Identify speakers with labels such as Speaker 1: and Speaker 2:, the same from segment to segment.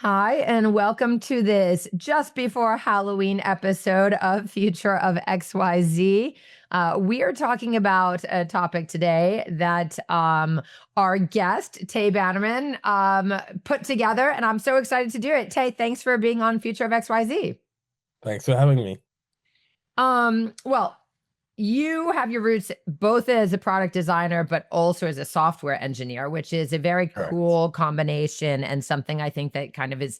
Speaker 1: Hi, and welcome to this just before Halloween episode of Future of XYZ. We are talking about a topic today that our guest, Tey Bannerman, put together, and I'm so excited to do it. Tey, thanks for being on Future of XYZ.
Speaker 2: Thanks for having me.
Speaker 1: Well, you have your roots both as a product designer, but also as a software engineer, which is a very
Speaker 2: Correct.
Speaker 1: cool combination and something I think that kind of is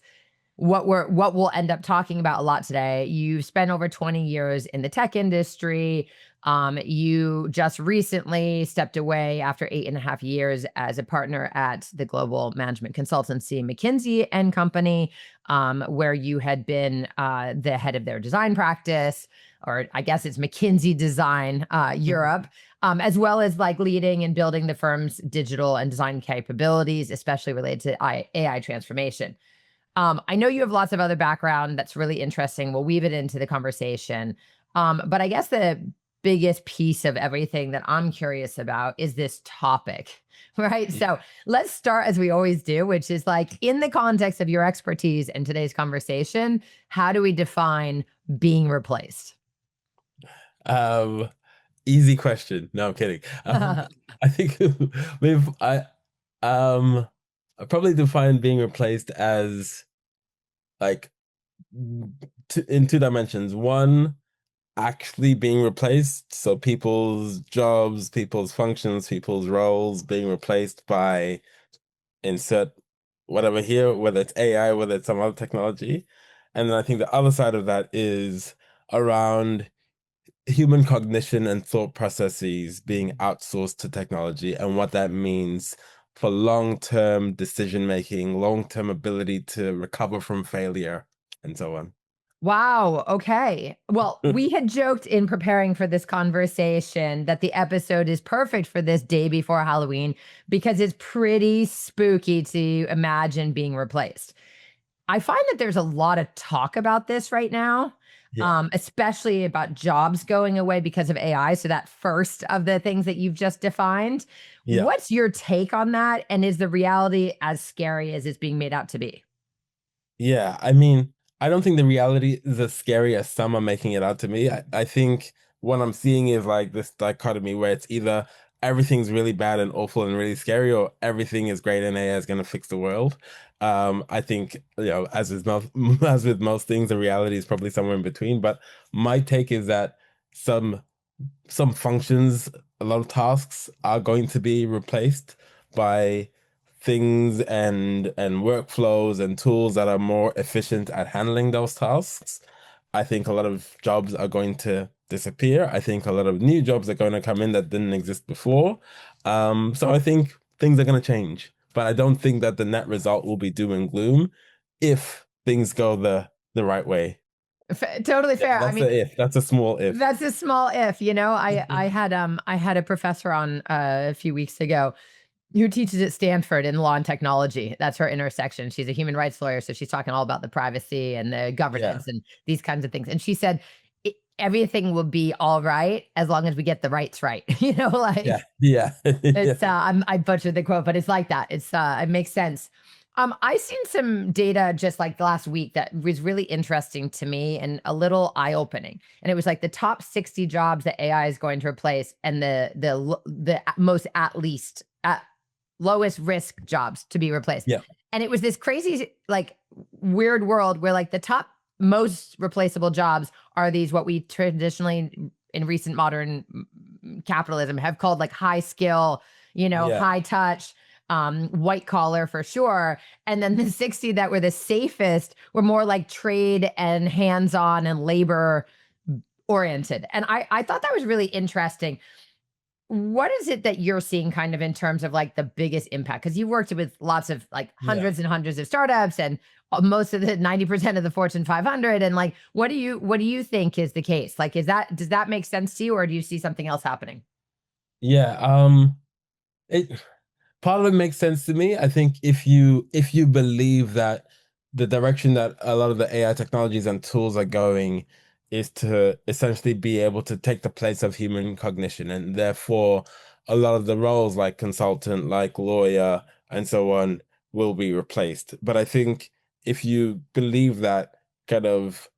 Speaker 1: what we'll end up talking about a lot today. You've spent over 20 years in the tech industry. You just recently stepped away after 8.5 years as a partner at the global management consultancy McKinsey and Company, where you had been the head of their design practice, or I guess it's McKinsey Design Europe, as well as like leading and building the firm's digital and design capabilities, especially related to AI transformation. I know you have lots of other background that's really interesting. We'll weave it into the conversation. But I guess the biggest piece of everything that I'm curious about is this topic, right?
Speaker 2: Yeah.
Speaker 1: So let's start as we always do, which is like in the context of your expertise in today's conversation, how do we define being replaced?
Speaker 2: Um, Easy question. No, I'm kidding. I think we've um I probably define being replaced as like in two dimensions. One, actually being replaced, so people's jobs, people's functions, people's roles being replaced by insert whatever here, whether it's AI, whether it's some other technology. And then I think the other side of that is around human cognition and thought processes being outsourced to technology and what that means for long-term decision making, long-term ability to recover from failure, and so on.
Speaker 1: Wow. Okay. Well, we had joked in preparing for this conversation that the episode is perfect for this day before Halloween because it's pretty spooky to imagine being replaced. I find that there's a lot of talk about this right now,
Speaker 2: Yeah.
Speaker 1: especially about jobs going away because of AI. So, that first of the things that you've just defined.
Speaker 2: Yeah.
Speaker 1: What's your take on that? And is the reality as scary as it's being made out to be?
Speaker 2: Yeah. I mean, I don't think the reality is as scary as some are making it out to me. I think what I'm seeing is like this dichotomy where it's either everything's really bad and awful and really scary, or everything is great and AI is going to fix the world. I think, as with most, as with most things, the reality is probably somewhere in between. But my take is that some some functions, a lot of tasks are going to be replaced by things and workflows and tools that are more efficient at handling those tasks. I think a lot of jobs are going to disappear. I think a lot of new jobs are going to come in that didn't exist before. So I think things are going to change, but I don't think that the net result will be doom and gloom if things go the right way.
Speaker 1: Totally
Speaker 2: Yeah,
Speaker 1: fair. I
Speaker 2: that's
Speaker 1: mean,
Speaker 2: a if. That's a small if.
Speaker 1: that's a small if, you know. I had a professor on a few weeks ago who teaches at Stanford in law and technology. That's her intersection. She's a human rights lawyer, so she's talking all about the privacy and the
Speaker 2: Yeah.
Speaker 1: governance and these kinds of things. And she said everything will be all right as long as we get the rights right. You know,
Speaker 2: Yeah,
Speaker 1: like
Speaker 2: yeah,
Speaker 1: it's
Speaker 2: yeah,
Speaker 1: I butchered the quote, but it's like that. It makes sense. I seen some data just like last week that was really interesting to me and a little eye-opening. And it was like the top 60 jobs that AI is going to replace and the most at lowest risk jobs to be replaced.
Speaker 2: yeah,
Speaker 1: And it was this crazy, like weird world where like the top most replaceable jobs are these what we traditionally in recent modern capitalism have called like high skill,
Speaker 2: yeah,
Speaker 1: high touch, white collar for sure. And then the 60 that were the safest were more like trade and hands on and labor oriented. And I thought that was really interesting. What is it that you're seeing kind of in terms of like the biggest impact? Because you worked with lots of like
Speaker 2: yeah.
Speaker 1: hundreds and hundreds of startups and most of the 90% of the Fortune 500. And like, what do you think is the case? Like, does that make sense to you or do you see something else happening?
Speaker 2: Yeah. It Part of it makes sense to me. I think if you believe that the direction that a lot of the AI technologies and tools are going is to essentially be able to take the place of human cognition, and therefore a lot of the roles like consultant, like lawyer, and so on will be replaced. But I think if you believe that kind of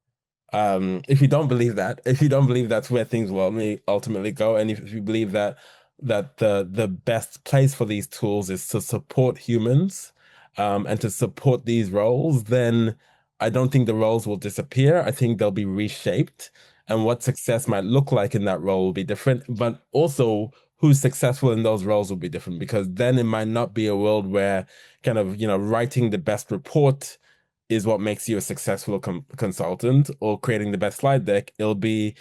Speaker 2: if you don't believe that's where things will ultimately go, and if you believe that the best place for these tools is to support humans, and to support these roles, then I don't think the roles will disappear. I think they'll be reshaped, and what success might look like in that role will be different, but also who's successful in those roles will be different, because then it might not be a world where kind of, writing the best report is what makes you a successful consultant, or creating the best slide deck. It'll be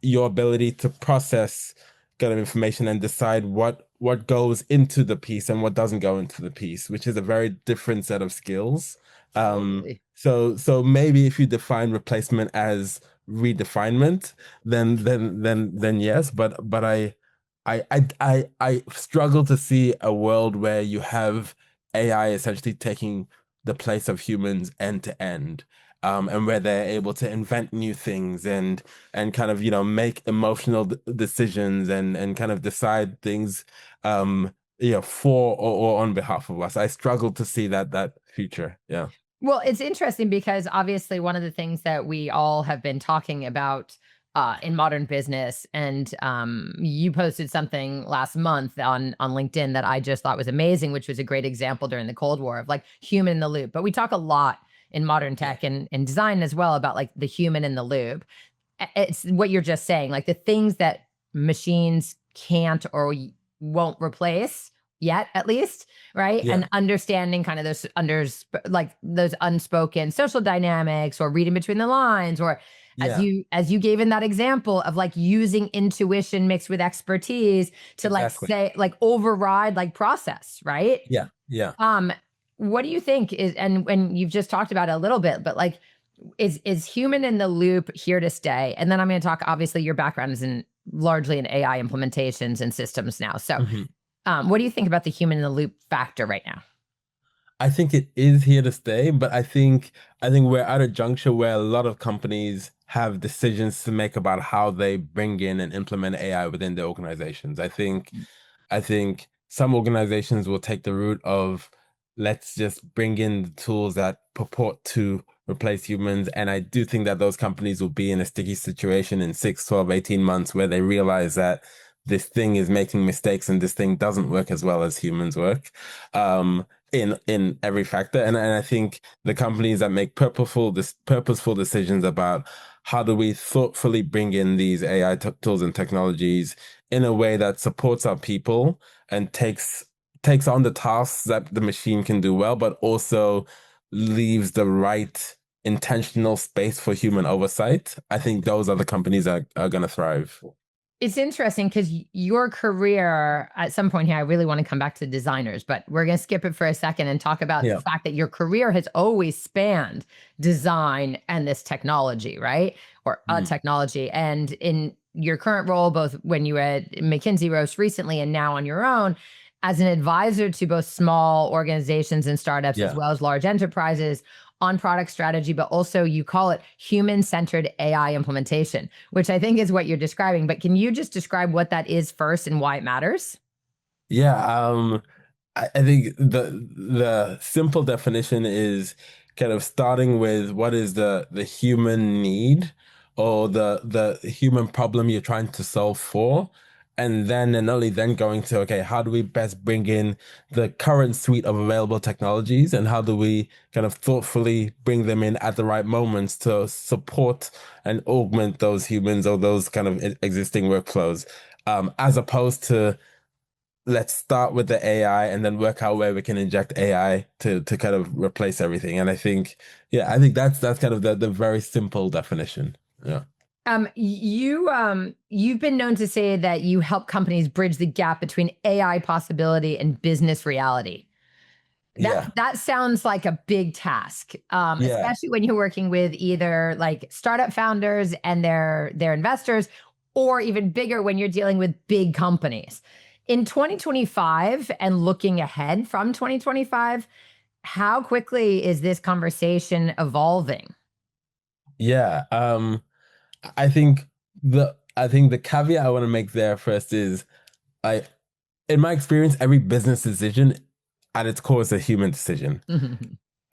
Speaker 2: your ability to process kind of information and decide what goes into the piece and what doesn't go into the piece, which is a very different set of skills.
Speaker 1: Totally.
Speaker 2: So maybe if you define replacement as redefinement, then yes, but I struggle to see a world where you have AI essentially taking the place of humans end to end, and where they're able to invent new things and kind of, make emotional decisions and kind of decide things, for or on behalf of us. I struggle to see that future. Yeah.
Speaker 1: Well, it's interesting because obviously one of the things that we all have been talking about in modern business, and you posted something last month on LinkedIn that I just thought was amazing, which was a great example during the Cold War of like human in the loop. But we talk a lot in modern
Speaker 2: Yeah.
Speaker 1: tech and design as well about like the human in the loop. It's what you're just saying, like the things that machines can't or won't replace yet, at least, right?
Speaker 2: Yeah.
Speaker 1: And understanding kind of those like those unspoken social dynamics, or reading between the lines, or
Speaker 2: Yeah.
Speaker 1: as you gave in that example of like using intuition mixed with expertise to like
Speaker 2: Exactly.
Speaker 1: say like override like process, right?
Speaker 2: Yeah. Yeah.
Speaker 1: Um, what do you think is, and when you've just talked about it a little bit, but like is human in the loop here to stay? And then I'm going to talk, obviously your background is in largely in AI implementations and systems now. So
Speaker 2: Mhm.
Speaker 1: what do you think about the human in the loop factor right now?
Speaker 2: I think it is here to stay, but I think we're at a juncture where a lot of companies have decisions to make about how they bring in and implement AI within their organizations. I think some organizations will take the route of, let's just bring in the tools that purport to replace humans. And I do think that those companies will be in a sticky situation in 6, 12, 18 months, where they realize that this thing is making mistakes and this thing doesn't work as well as humans work, in every factor. And I think the companies that make purposeful decisions about how do we thoughtfully bring in these AI tools and technologies in a way that supports our people and takes on the tasks that the machine can do well, but also leaves the right intentional space for human oversight. I think those are the companies that are going to thrive.
Speaker 1: It's interesting because your career at some point here, I really want to come back to designers, but we're going to skip it for a second and talk about the
Speaker 2: Yeah.
Speaker 1: fact that your career has always spanned design and this technology, right? Or a
Speaker 2: Mhm.
Speaker 1: technology. And in your current role, both when you were at McKinsey most recently and now on your own, as an advisor to both small organizations and startups as
Speaker 2: Yeah.
Speaker 1: well as large enterprises on product strategy, but also you call it human centered AI implementation, which I think is what you're describing. But can you just describe what that is first and why it matters?
Speaker 2: Yeah. I think the simple definition is kind of starting with what is the human need, or the human problem you're trying to solve for, and only then going to, okay, how do we best bring in the current suite of available technologies, and how do we kind of thoughtfully bring them in at the right moments to support and augment those humans or those kind of existing workflows, as opposed to, let's start with the AI and then work out where we can inject AI to kind of replace everything. And I think that's kind of the very simple definition. Yeah.
Speaker 1: You've been known to say that you help companies bridge the gap between AI possibility and business reality. That
Speaker 2: Yeah.
Speaker 1: that sounds like a big task,
Speaker 2: Yeah.
Speaker 1: especially when you're working with either like startup founders and their investors, or even bigger when you're dealing with big companies. In 2025 and looking ahead from 2025, how quickly is this conversation evolving?
Speaker 2: Yeah. I think the caveat I want to make there first is, I in my experience, every business decision at its core is a human decision.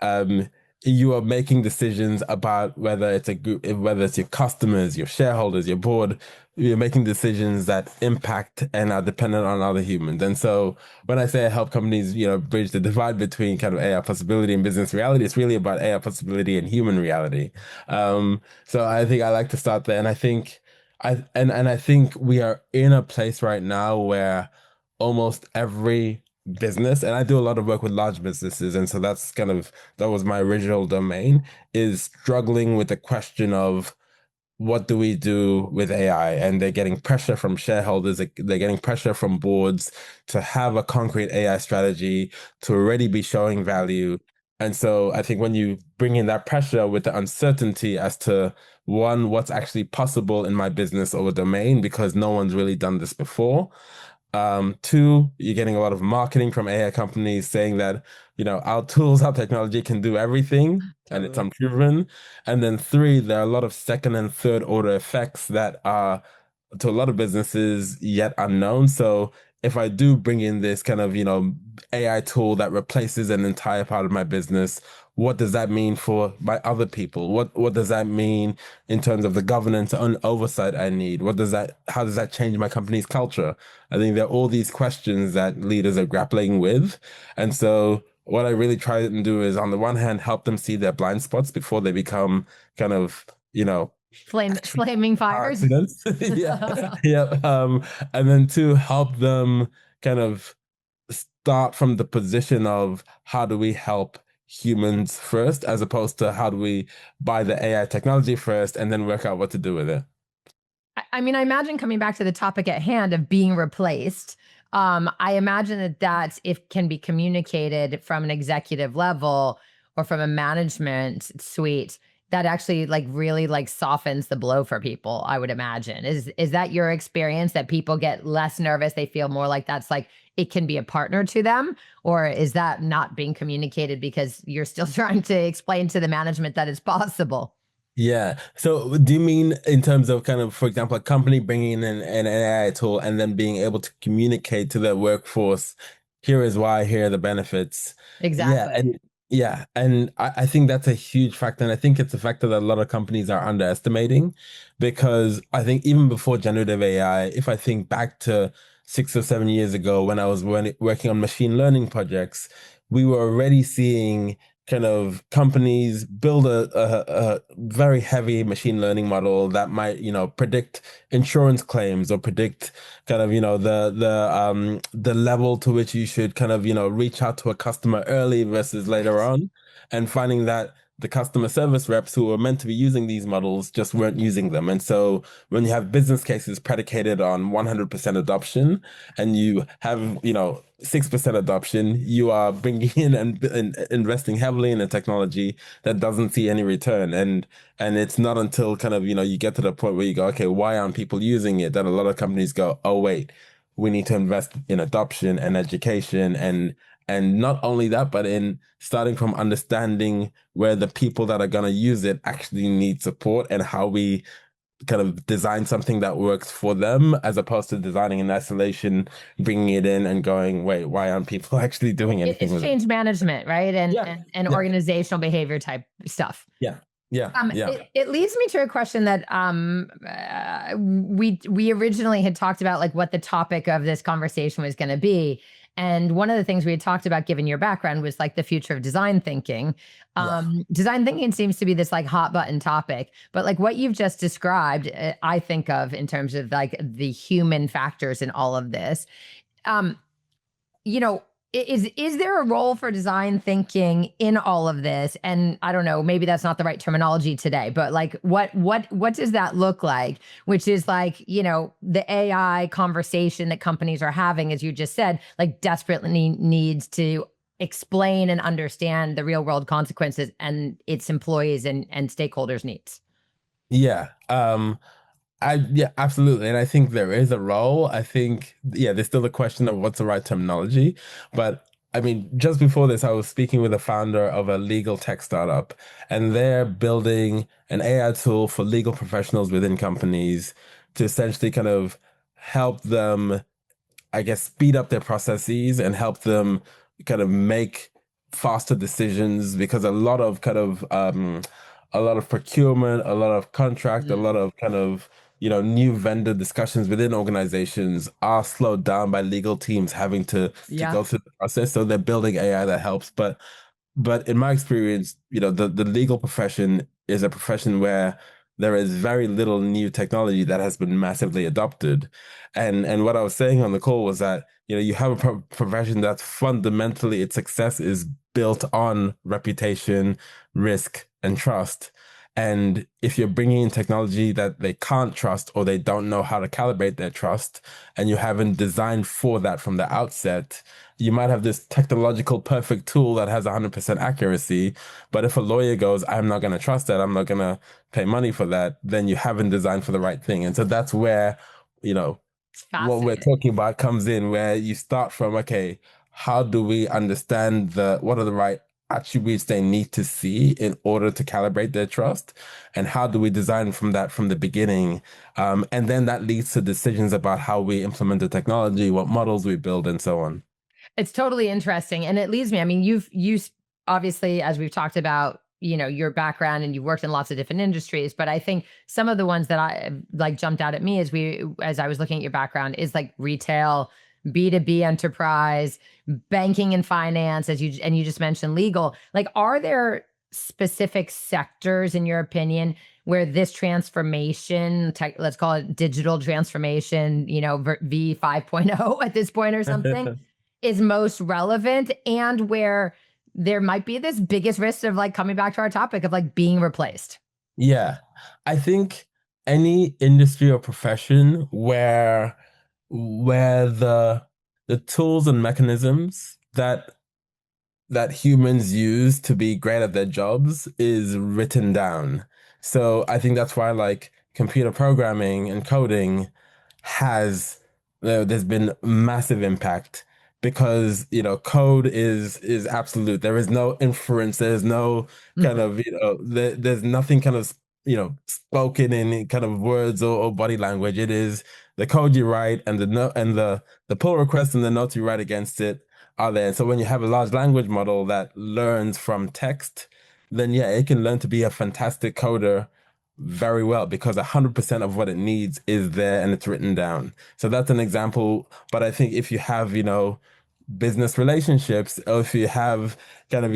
Speaker 2: Um, you are making decisions about whether it's a group, whether it's your customers, your shareholders, your board. You're making decisions that impact and are dependent on other humans. And so when I say I help companies, bridge the divide between kind of AI possibility and business reality, it's really about AI possibility and human reality. So I think I like to start there. And I think I think we are in a place right now where almost every business, and I do a lot of work with large businesses, and so that was my original domain, is struggling with the question of what do we do with AI? And they're getting pressure from shareholders, they're getting pressure from boards to have a concrete AI strategy, to already be showing value. And so I think when you bring in that pressure with the uncertainty as to one, what's actually possible in my business or domain, because no one's really done this before. Two, you're getting a lot of marketing from AI companies saying that, our tools, our technology can do everything and it's
Speaker 1: Totally.
Speaker 2: unproven. And then three, there are a lot of second and third order effects that are to a lot of businesses yet unknown. So if I do bring in this kind of, AI tool that replaces an entire part of my business, what does that mean for my other people? What does that mean in terms of the governance and oversight I need? How does that change my company's culture? I think there are all these questions that leaders are grappling with. And so what I really try and do is, on the one hand, help them see their blind spots before they become kind of,
Speaker 1: Flaming
Speaker 2: car
Speaker 1: fires.
Speaker 2: accidents. Yeah. Yeah. And then to help them kind of start from the position of how do we help humans first, as opposed to how do we buy the AI technology first and then work out what to do with it.
Speaker 1: I mean, I imagine coming back to the topic at hand of being replaced. I imagine that if can be communicated from an executive level or from a management suite, that actually like really like softens the blow for people. I would imagine is that your experience that people get less nervous? They feel more like that's like it can be a partner to them, or is that not being communicated because you're still trying to explain to the management that it's possible?
Speaker 2: Yeah. So do you mean in terms of kind of, for example, a company bringing in an AI tool and then being able to communicate to their workforce, here is why, here are the benefits. Yeah.
Speaker 1: Exactly.
Speaker 2: And I think that's a huge factor. And I think it's a factor that a lot of companies are underestimating, because I think even before generative AI, if I think back to 6 or 7 years ago when I was working on machine learning projects, we were already seeing kind of companies build a very heavy machine learning model that might, predict insurance claims or predict kind of, the level to which you should kind of, reach out to a customer early versus later
Speaker 1: Right.
Speaker 2: on, and finding that the customer service reps who were meant to be using these models just weren't using them. And so when you have business cases predicated on 100% adoption, and you have, 6% adoption, you are bringing in and investing heavily in a technology that doesn't see any return. And it's not until kind of, you get to the point where you go, okay, why aren't people using it? That a lot of companies go, oh, wait, we need to invest in adoption and education, and not only that, but in starting from understanding where the people that are going to use it actually need support, and how we kind of design something that works for them, as opposed to designing in isolation, bringing it in and going, wait, why aren't people actually doing anything
Speaker 1: It's
Speaker 2: with it?
Speaker 1: change management, right? And
Speaker 2: Yeah,
Speaker 1: and
Speaker 2: yeah,
Speaker 1: organizational behavior type stuff.
Speaker 2: yeah, yeah, yeah,
Speaker 1: It leads me to a question that we originally had talked about, like what the topic of this conversation was going to be, and one of the things we had talked about, given your background, was like the future of design thinking.
Speaker 2: yeah,
Speaker 1: Design thinking seems to be this like hot button topic, but like what you've just described, I think of in terms of like the human factors in all of this. Um, you know, is there a role for design thinking in all of this? And I don't know, maybe that's not the right terminology today, but like what does that look like? Which is like, the AI conversation that companies are having, as you just said, like desperately needs to explain and understand the real world consequences and its employees and stakeholders' needs.
Speaker 2: yeah. Yeah, absolutely. And I think there is a role. I think, yeah, there's still the question of what's the right terminology. But I mean, just before this, I was speaking with a founder of a legal tech startup, and they're building an AI tool for legal professionals within companies to essentially kind of help them, I guess, speed up their processes and help them kind of make faster decisions because a lot of procurement, a lot of contract, a lot
Speaker 1: Mm,
Speaker 2: of kind of new vendor discussions within organizations are slowed down by legal teams having to
Speaker 1: yeah.
Speaker 2: go through the process. So they're building AI that helps, but in my experience, the legal profession is a profession where there is very little new technology that has been massively adopted. And what I was saying on the call was that, you have a profession that's fundamentally its success is built on reputation, risk, and trust. And if you're bringing in technology that they can't trust or they don't know how to calibrate their trust, and you haven't designed for that from the outset, you might have this technological perfect tool that has 100% accuracy, but if a lawyer goes, I'm not going to trust that, I'm not going to pay money for that, then you haven't designed for the right thing. And so that's where, you know,
Speaker 1: It's
Speaker 2: what we're
Speaker 1: fascinating.
Speaker 2: talking about comes in, where you start from, okay, how do we understand what are the right attributes they need to see in order to calibrate their trust? And how do we design from that from the beginning? And then that leads to decisions about how we implement the technology, what models we build, and so on.
Speaker 1: It's totally interesting, and it leads me, I mean, obviously, as we've talked about, your background and you've worked in lots of different industries, but I think some of the ones that I like jumped out at me as I was looking at your background is like retail, B2B enterprise, banking and finance, you just mentioned legal. Like, are there specific sectors in your opinion where this transformation, let's call it digital transformation, V 5.0 at this point or something, is most relevant, and where there might be this biggest risk of like coming back to our topic of like being replaced?
Speaker 2: Yeah, I think any industry or profession where the tools and mechanisms that humans use to be great at their jobs is written down. So I think that's why like computer programming and coding has there's been massive impact because code is absolute. There is no inference. There's no kind
Speaker 1: Mhm.
Speaker 2: of there's nothing kind of spoken in kind of words or body language. It is the code you write and the note and the pull request and the notes you write against it are there. So when you have a large language model that learns from text, then yeah, it can learn to be a fantastic coder very well because 100% of what it needs is there and it's written down. So that's an example. But I think if you have, business relationships, or if you have kind of,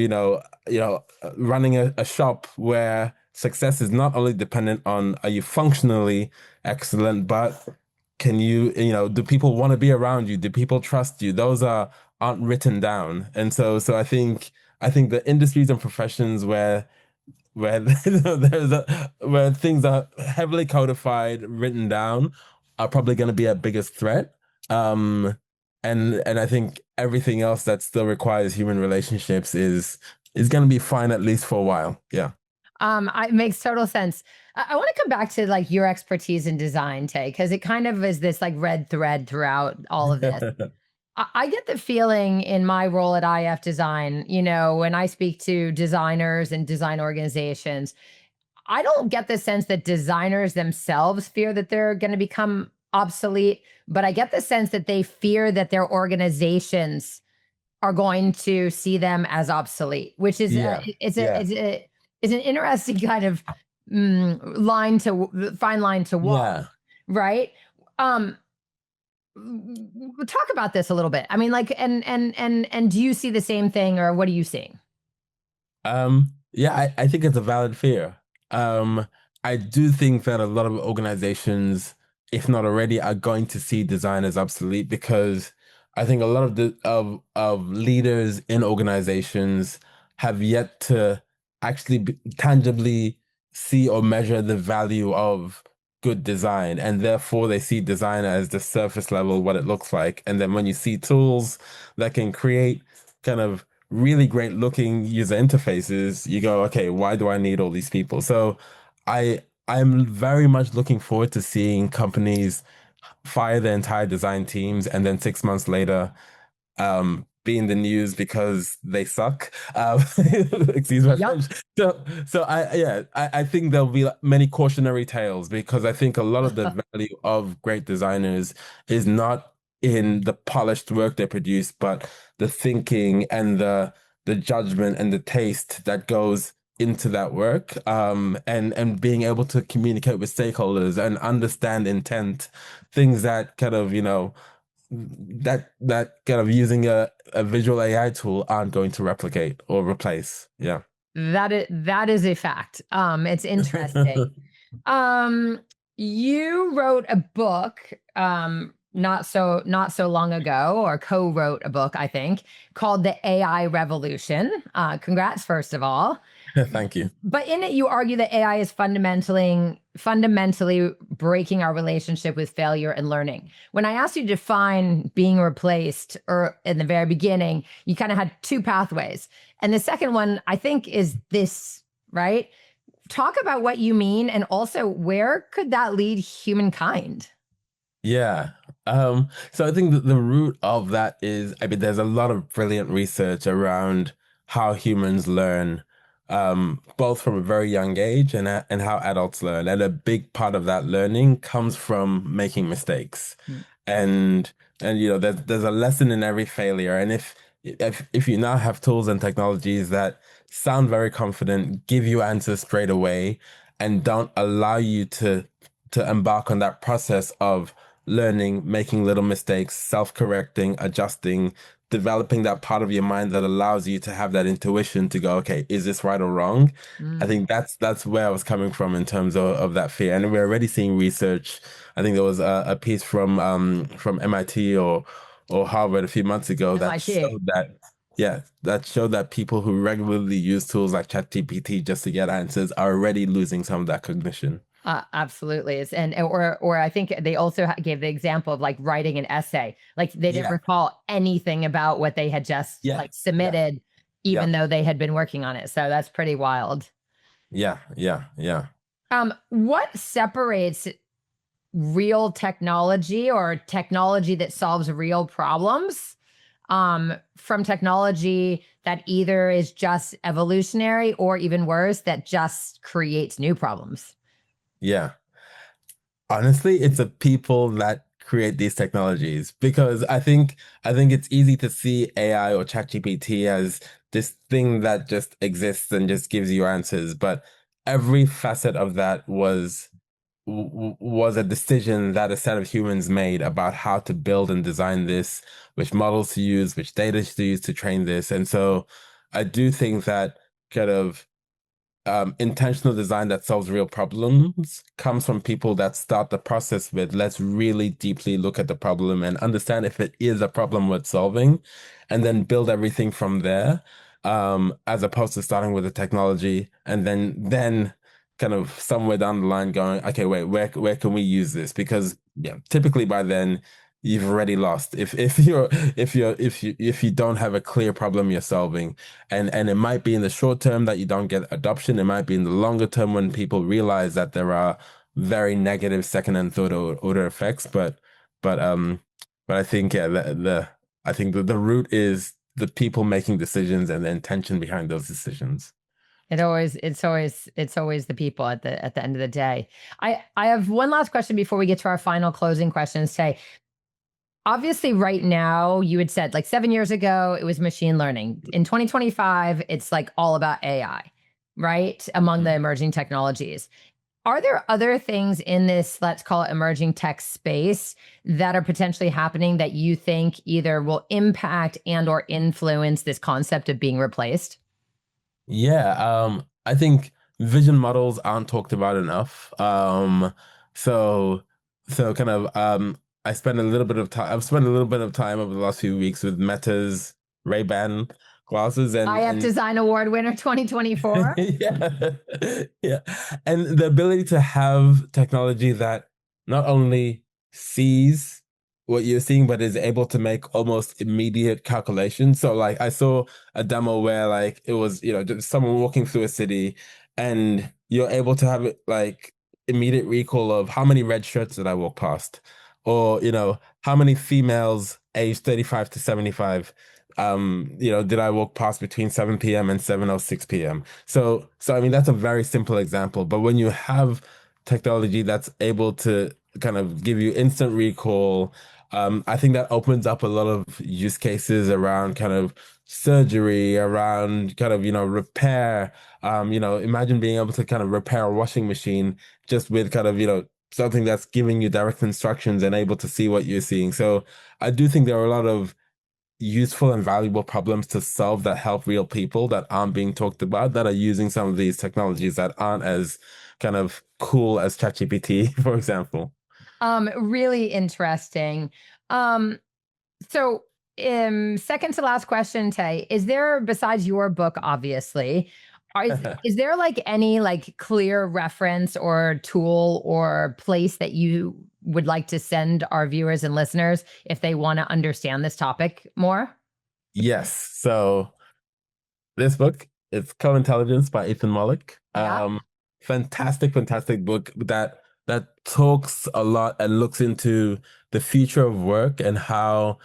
Speaker 2: running a shop where success is not only dependent on are you functionally excellent, but can you, do people want to be around you? Do people trust you? Those aren't written down. And so I think the industries and professions where where things are heavily codified, written down, are probably going to be a biggest threat. Um, and I think everything else that still requires human relationships is going to be fine at least for a while. Yeah.
Speaker 1: It makes total sense. I want to come back to like your expertise in design, Tay, because it kind of is this like red thread throughout all of this. I get the feeling in my role at IF Design, when I speak to designers and design organizations, I don't get the sense that designers themselves fear that they're going to become obsolete, but I get the sense that they fear that their organizations are going to see them as obsolete, which is
Speaker 2: Yeah. Yeah.
Speaker 1: it's an interesting kind of fine line to walk,
Speaker 2: Yeah.
Speaker 1: right? Um, talk about this a little bit. I mean, like, and do you see the same thing, or what are you seeing?
Speaker 2: Yeah, I think it's a valid fear. Um, I do think that a lot of organizations, if not already, are going to see design as obsolete because I think a lot of of leaders in organizations have yet to actually tangibly see or measure the value of good design, and therefore they see design as the surface level, what it looks like. And then when you see tools that can create kind of really great looking user interfaces, you go, okay, why do I need all these people? So I'm very much looking forward to seeing companies fire their entire design teams and then 6 months later be in the news because they suck. Excuse my
Speaker 1: Yep.
Speaker 2: French. So I think there'll be like many cautionary tales because I think a lot of the value of great designers is not in the polished work they produce, but the thinking and the judgment and the taste that goes into that work, and being able to communicate with stakeholders and understand intent, things that kind of, that kind of using a visual AI tool aren't going to replicate or replace. Yeah.
Speaker 1: That is a fact. It's interesting. Um, you wrote a book, not so long ago, or co-wrote a book, I think, called The AI Revolution. Congrats, first of all.
Speaker 2: Thank you.
Speaker 1: But in it, you argue that AI is fundamentally breaking our relationship with failure and learning. When I asked you to define being replaced, or in the very beginning, you kind of had two pathways. And the second one, I think, is this, right? Talk about what you mean, and also where could that lead humankind?
Speaker 2: Yeah. So I think that the root of that is, I mean, there's a lot of brilliant research around how humans learn, both from a very young age and how adults learn. And a big part of that learning comes from making mistakes.
Speaker 1: Mm.
Speaker 2: And there's a lesson in every failure. And if you now have tools and technologies that sound very confident, give you answers straight away, and don't allow you to embark on that process of learning, making little mistakes, self-correcting, adjusting, developing that part of your mind that allows you to have that intuition to go, okay, is this right or wrong? I
Speaker 1: Mm.
Speaker 2: think that's where I was coming from in terms of that fear. And we're already seeing research. I think there was a piece from MIT or Harvard a few months ago that
Speaker 1: MIT.
Speaker 2: showed that, yeah, that showed that people who regularly use tools like ChatGPT just to get answers are already losing some of that cognition.
Speaker 1: Absolutely. Or I think they also gave the example of like writing an essay. Like they didn't
Speaker 2: Yeah,
Speaker 1: recall anything about what they had just
Speaker 2: yeah,
Speaker 1: like
Speaker 2: yeah,
Speaker 1: submitted,
Speaker 2: yeah,
Speaker 1: even though they had been working on it. So that's pretty wild.
Speaker 2: yeah, yeah, yeah.
Speaker 1: What separates real technology, or technology that solves real problems, from technology that either is just evolutionary, or even worse, that just creates new problems?
Speaker 2: Yeah. Honestly, it's the people that create these technologies, because I think it's easy to see AI or ChatGPT as this thing that just exists and just gives you answers, but every facet of that was a decision that a set of humans made about how to build and design this, which models to use, which data to use to train this. And so I do think that kind of intentional design that solves real problems comes from people that start the process with, let's really deeply look at the problem and understand if it is a problem worth solving, and then build everything from there, as opposed to starting with the technology and then kind of somewhere down the line going, okay, wait, where can we use this? Because yeah, typically by then you've already lost if you don't have a clear problem you're solving. And it might be in the short term that you don't get adoption. It might be in the longer term when people realize that there are very negative second and third order effects. But I think, yeah, I think the root is the people making decisions and the intention behind those decisions.
Speaker 1: It's always the people at the end of the day. I have one last question before we get to our final closing questions. Say, obviously, right now, you had said like 7 years ago it was machine learning. In 2025, it's like all about AI, right? Among the emerging technologies. Are there other things in this, let's call it emerging tech space, that are potentially happening that you think either will impact and or influence this concept of being replaced?
Speaker 2: Yeah, I think vision models aren't talked about enough. So so kind of I spent a little bit of time. I've spent a little bit of time over the last few weeks with Meta's Ray-Ban glasses,
Speaker 1: IF
Speaker 2: and
Speaker 1: Design Award winner 2024.
Speaker 2: yeah, yeah, and the ability to have technology that not only sees what you're seeing, but is able to make almost immediate calculations. So, like, I saw a demo where, like, it was, just someone walking through a city, and you're able to have it like immediate recall of how many red shirts did I walk past, or how many females aged 35 to 75 did I walk past between 7 p.m. and 7:06 p.m. So I mean, that's a very simple example, but when you have technology that's able to kind of give you instant recall, I think that opens up a lot of use cases around kind of surgery, around kind of, repair. Imagine being able to kind of repair a washing machine just with kind of, something that's giving you direct instructions and able to see what you're seeing. So I do think there are a lot of useful and valuable problems to solve that help real people that aren't being talked about, that are using some of these technologies that aren't as kind of cool as ChatGPT, for example.
Speaker 1: Really interesting. Um, so, second to last question, Tay, is there, besides your book, obviously, is there like any like clear reference or tool or place that you would like to send our viewers and listeners if they want to understand this topic more?
Speaker 2: Yes. So this book is Co-Intelligence by Ethan Mollick.
Speaker 1: Yeah.
Speaker 2: Fantastic, fantastic book that talks a lot and looks into the future of work and how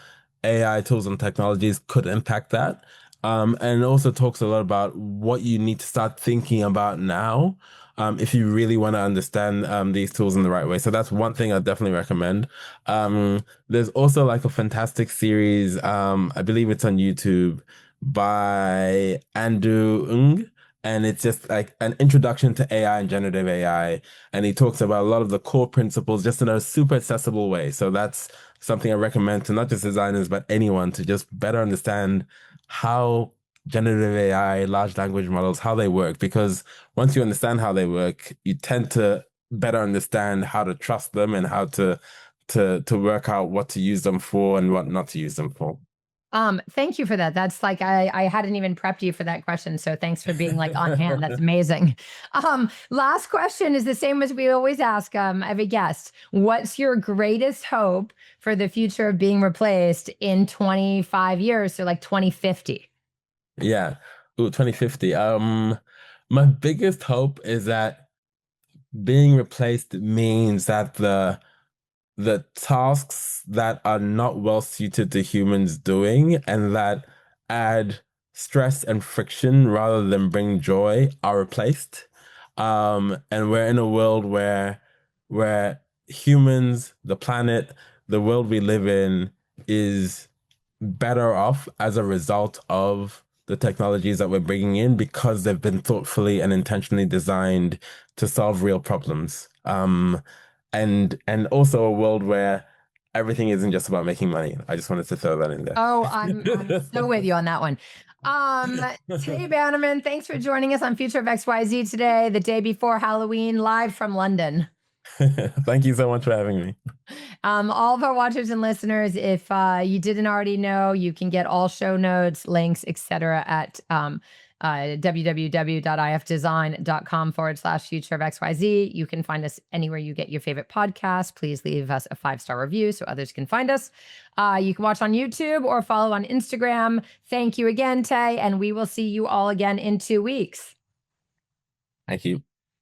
Speaker 2: AI tools and technologies could impact that. And it also talks a lot about what you need to start thinking about now, if you really want to understand these tools in the right way. So that's one thing I definitely recommend. There's also like a fantastic series, I believe it's on YouTube, by Andrew Ng, and it's just like an introduction to AI and generative AI. And he talks about a lot of the core principles just in a super accessible way. So that's something I recommend to not just designers, but anyone to just better understand how generative AI, large language models, how they work. Because once you understand how they work, you tend to better understand how to trust them and how to work out what to use them for and what not to use them for.
Speaker 1: Thank you for that. That's like I hadn't even prepped you for that question, so thanks for being like on hand. That's amazing. Last question is the same as we always ask every guest. What's your greatest hope for the future of being replaced in 25 years, so like 2050?
Speaker 2: Yeah. Ooh, 2050. My biggest hope is that being replaced means that the tasks that are not well suited to humans doing and that add stress and friction rather than bring joy are replaced. And we're in a world where humans, the planet, the world we live in is better off as a result of the technologies that we're bringing in because they've been thoughtfully and intentionally designed to solve real problems. And also a world where everything isn't just about making money. I just wanted to throw that in
Speaker 1: Oh, I'm so with you on that one. Tey Bannerman, thanks for joining us on Future of XYZ today, the day before Halloween, live from London.
Speaker 2: there. Thank you so much for having me.
Speaker 1: All of our watchers and listeners, if you didn't already know, you can get all show notes, links, etc. at www.ifdesign.com/future of XYZ. You can find us anywhere you get your favorite podcast. Please leave us a 5-star review so others can find us. You can watch on YouTube or follow on Instagram. Thank you again, Tay, and we will see you all again in 2 weeks.
Speaker 2: Thank you.